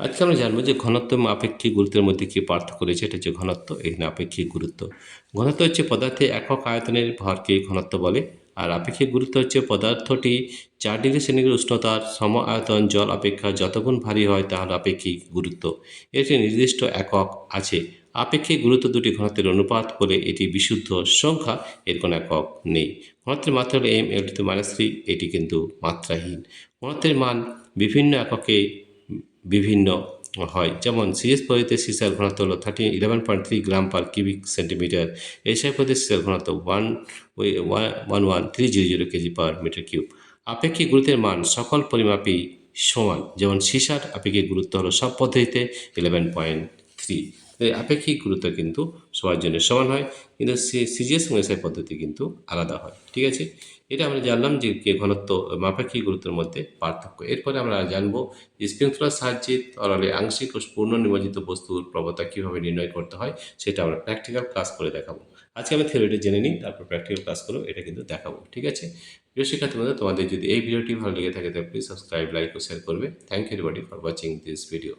আজকে আমরা জানবো যে ঘনত্ব এবং আপেক্ষিক গুরুত্বের মধ্যে কি পার্থক্য রয়েছে। এটা হচ্ছে ঘনত্ব, এখানে আপেক্ষিক গুরুত্ব। ঘনত্ব হচ্ছে পদার্থে একক আয়তনের ভরকে ঘনত্ব বলে, আর আপেক্ষিক গুরুত্ব হচ্ছে পদার্থটি 4 ডিগ্রি সেন্টিগ্রেড উষ্ণতার সম আয়তন জল অপেক্ষা যতগুণ ভারী হয় তা হলো আপেক্ষিক গুরুত্ব। এর একটি নির্দিষ্ট একক আছে। আপেক্ষিক গুরুত্ব দুটি ঘনত্বের অনুপাত বলে এটি বিশুদ্ধ সংখ্যা, এর কোনো একক নেই। ঘনত্বের মাত্রা হলো m (L)(3), এটি কিন্তু মাত্রাহীন। ঘনত্বের মান বিভিন্ন এককে বিভিন্ন হয়, যেমন সিএস পদ্ধতিতে সিসার ঘনত্ব হলো 11.3 গ্রাম পার কিউবিক সেন্টিমিটার। এসআই পদ্ধতিতে সিসার ঘনত্ব 11300 কেজি পার মিটার কিউব। আপেক্ষিক গুরুত্বের মান সকল পরিমাপেই সমান, যেমন সিসার আপেক্ষিক গুরুত্ব হলো সব পদ্ধতিতে 11.3। আপেক্ষিক গুরুত্ব কিন্তু সবার জন্য সমান হয়, কিন্তু সিজিএস এবং এসআই পদ্ধতি কিন্তু আলাদা হয়। ঠিক আছে, এটা আমরা জানলাম যে ঘনত্ব আপেক্ষিক গুরুত্বের মধ্যে পার্থক্য। এরপরে আমরা জানবো স্প্রিংক্লার সাহায্যে তরলে আংশিক ও পূর্ণ নিমজ্জিত বস্তুর প্রবণতা কীভাবে নির্ণয় করতে হয়, সেটা আমরা প্র্যাকটিক্যাল ক্লাস করে দেখাবো। আজকে আমি থিওরিটি জেনে নিই, তারপর প্র্যাকটিক্যাল ক্লাস করবো, এটা কিন্তু দেখাবো। ঠিক আছে, প্রিয় শিক্ষার্থী বন্ধু, তোমাদের যদি এই ভিডিওটি ভালো লেগে থাকে তাহলে প্লিজ সাবস্ক্রাইব, লাইক ও শেয়ার করবে। Thank you everybody for watching this video.